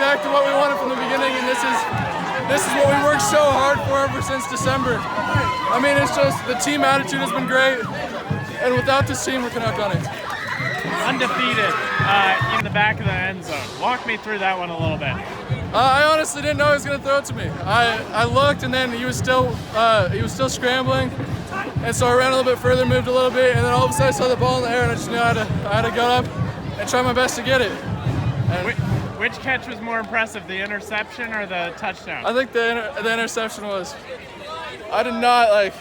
exactly what we wanted from the beginning, and this is what we worked so hard for ever since December. I mean, it's just the team attitude has been great, and without this team, we could not have done it. Undefeated in the back of the end zone. Walk me through that one a little bit. I honestly didn't know he was going to throw it to me. I looked, and then he was still scrambling, and so I ran a little bit further, moved a little bit, and then all of a sudden I saw the ball in the air, and I just knew I had to go up and try my best to get it. And which catch was more impressive, the interception or the touchdown? I think the interception was. I did not like.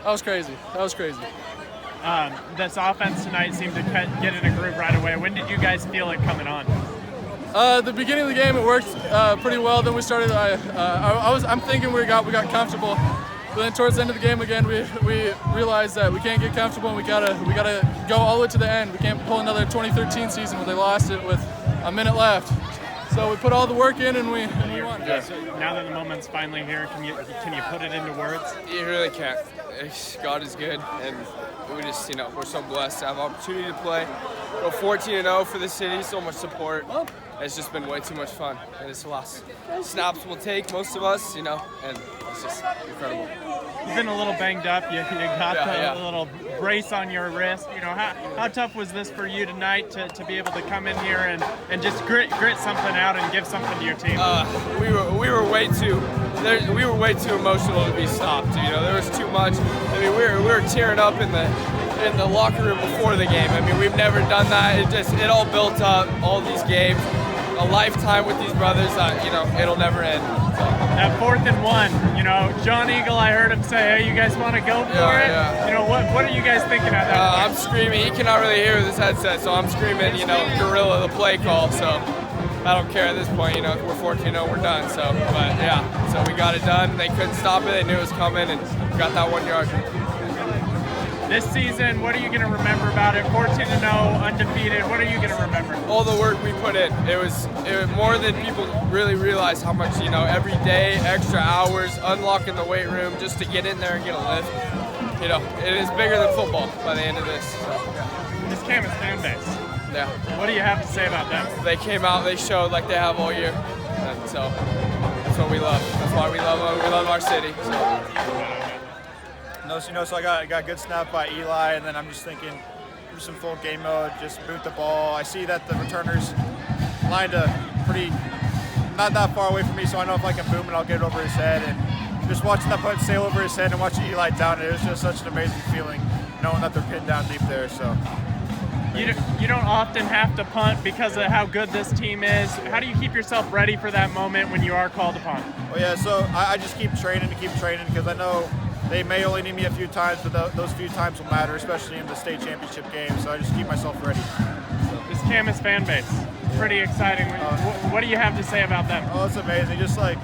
That was crazy. This offense tonight seemed to get in a groove right away. When did you guys feel it coming on? The beginning of the game, it worked pretty well. Then we started. I'm thinking we got comfortable, but then towards the end of the game again, we realized that we can't get comfortable, and we gotta go all the way to the end. We can't pull another 2013 season where they lost it with a minute left. So we put all the work in, and we won. Yeah. So now that the moment's finally here, can you put it into words? You really can't. God is good, and we just, we're so blessed to have the opportunity to play. Go 14-0 for the city, so much support. It's just been way too much fun, and it's the last snaps we'll take, most of us, and it's just incredible. You've been a little banged up. You got the little brace on your wrist. How tough was this for you tonight to be able to come in here and just grit something out and give something to your team? We were way too emotional to be stopped. There was too much. I mean, we were tearing up in the locker room before the game. I mean, we've never done that. It all built up, all these games, a lifetime with these brothers. It'll never end. So. That 4th and 1, John Eagle, I heard him say, "Hey, you guys want to go for it?" Yeah. What are you guys thinking at that point? I'm screaming. He cannot really hear with his headset, so I'm screaming, gorilla the play call. So I don't care at this point. We're 14-0, we're done. So we got it done. They couldn't stop it. They knew it was coming, and got that 1 yard. This season, what are you going to remember about it? 14-0, undefeated. What are you going to remember? All the work we put in. It was more than people really realize how much, every day, extra hours, unlocking the weight room just to get in there and get a lift. It is bigger than football by the end of this. So. This Camas fan base. Yeah. What do you have to say about them? They came out, they showed like they have all year. And so that's what we love. That's why we love them. We love our city. So I got a good snap by Eli, and then I'm just thinking, do some full game mode, just boot the ball. I see that the returners lined up not that far away from me, so I know if I can boom it, I'll get it over his head. And just watching that punt sail over his head and watching Eli down it was just such an amazing feeling, knowing that they're pinned down deep there. So you don't often have to punt because of how good this team is. How do you keep yourself ready for that moment when you are called upon? Well, yeah, so I just keep training because I know they may only need me a few times, but those few times will matter, especially in the state championship game. So I just keep myself ready. This Camas fan base, pretty exciting. What do you have to say about them? Oh, it's amazing. Just like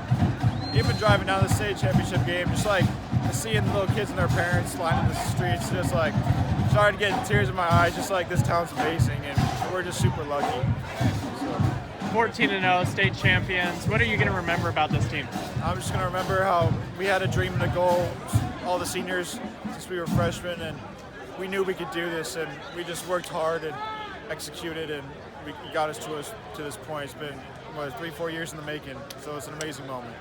even driving down the state championship game, just like seeing the little kids and their parents lining the streets, just like started getting tears in my eyes. Just like this town's amazing, and we're just super lucky. 14-0 state champions. What are you going to remember about this team? I'm just going to remember how we had a dream and a goal, all the seniors, since we were freshmen, and we knew we could do this, and we just worked hard and executed, and we got us to this point. It's been 3-4 years in the making, so it's an amazing moment.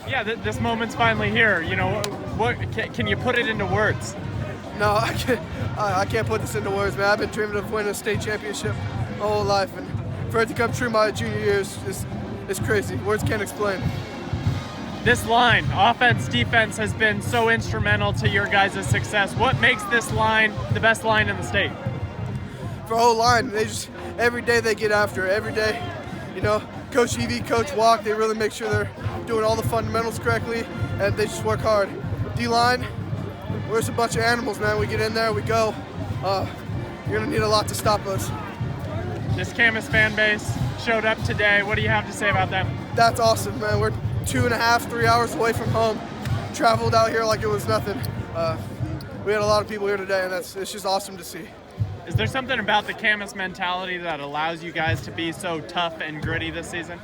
Yeah, this moment's finally here. What can you put it into words? No, I can't put this into words, man. I've been dreaming of winning a state championship my whole life, and for it to come true my junior year is crazy. Words can't explain. This line, offense, defense, has been so instrumental to your guys' success. What makes this line the best line in the state? For a whole line, every day they get after it. Every day, Coach Evie, Coach Walk, they really make sure they're doing all the fundamentals correctly, and they just work hard. D-line, we're just a bunch of animals, man. We get in there, we go. You're gonna need a lot to stop us. This Camas fan base showed up today. What do you have to say about them? That's awesome, man. We're 2.5-3 hours away from home. Traveled out here like it was nothing. We had a lot of people here today, and it's just awesome to see. Is there something about the Camas mentality that allows you guys to be so tough and gritty this season?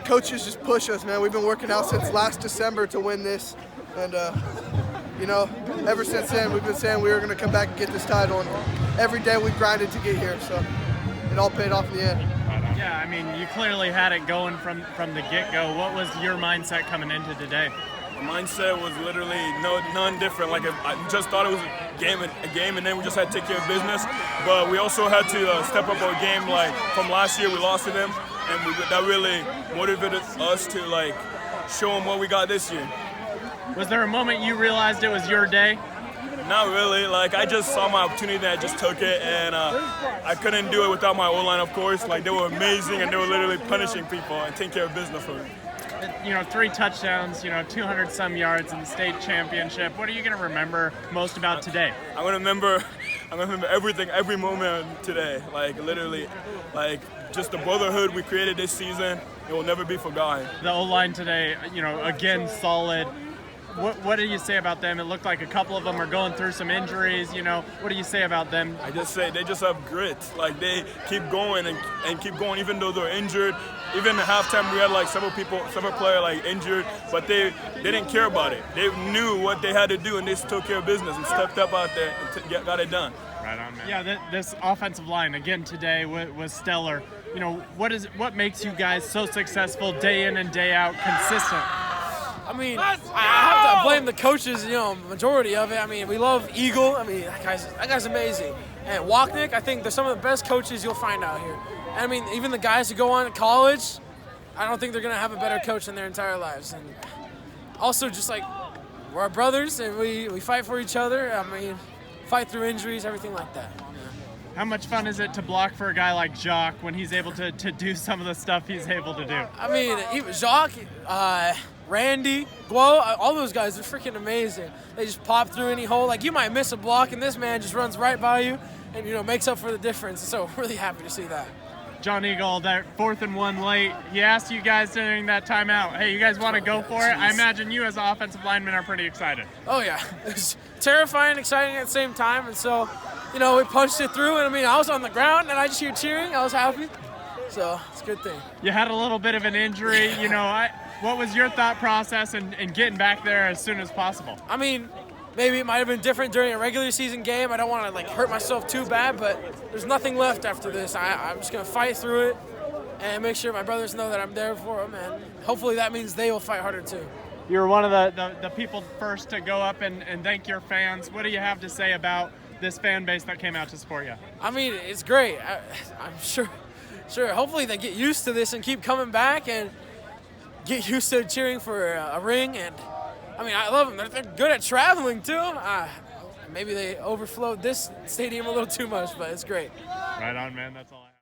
Coaches just push us, man. We've been working out since last December to win this, and ever since then we've been saying we were going to come back and get this title, and every day we grinded to get here, so it all paid off in the end. Yeah, I mean, you clearly had it going from the get-go. What was your mindset coming into today? My mindset was literally none different. Like I just thought it was a game, and then we just had to take care of business. But we also had to step up our game. Like from last year, we lost to them, and that really motivated us to like show them what we got this year. Was there a moment you realized it was your day? Not really. Like I just saw my opportunity and I just took it, and I couldn't do it without my O-line, of course. Like they were amazing, and they were literally punishing people and taking care of business for me. 3 touchdowns, 200 some yards in the state championship. What are you going to remember most about today? I'm gonna remember everything, every moment today. Like literally, like just the brotherhood we created this season. It will never be forgotten. The O-line today, again, solid. What do you say about them? It looked like a couple of them are going through some injuries. What do you say about them? I just say they just have grit. Like they keep going and keep going even though they're injured. Even at halftime we had like several players like injured, but they didn't care about it. They knew what they had to do and they still took care of business and stepped up out there and got it done. Right on, man. Yeah, this offensive line again today was stellar. What makes you guys so successful day in and day out, consistent? I mean, I have to blame the coaches, majority of it. I mean, we love Eagle. I mean, that guy's amazing. And Wachnick, I think they're some of the best coaches you'll find out here. And I mean, even the guys who go on to college, I don't think they're going to have a better coach in their entire lives. And also just like, we're our brothers and we fight for each other. I mean, fight through injuries, everything like that. How much fun is it to block for a guy like Jacques when he's able to do some of the stuff he's able to do? I mean, even Jacques, Randy, Guo, all those guys are freaking amazing. They just pop through any hole. Like, you might miss a block, and this man just runs right by you and, makes up for the difference. So, really happy to see that. John Eagle, that 4th and 1 late, he asked you guys during that timeout, hey, you guys want to go for it? I imagine you as offensive linemen are pretty excited. Oh, yeah. It was terrifying, exciting at the same time. And so, we punched it through. And, I was on the ground, and I just hear cheering. I was happy. So, it's a good thing. You had a little bit of an injury. What was your thought process in getting back there as soon as possible? I mean, maybe it might have been different during a regular season game. I don't want to hurt myself too bad, but there's nothing left after this. I'm just going to fight through it and make sure my brothers know that I'm there for them, and hopefully that means they will fight harder too. You were one of the people first to go up and thank your fans. What do you have to say about this fan base that came out to support you? I mean, it's great. I'm sure. Hopefully they get used to this and keep coming back and get used to cheering for a ring. And I love them. They're good at traveling too. Maybe they overflowed this stadium a little too much, but it's great. Right on, man. That's all I have.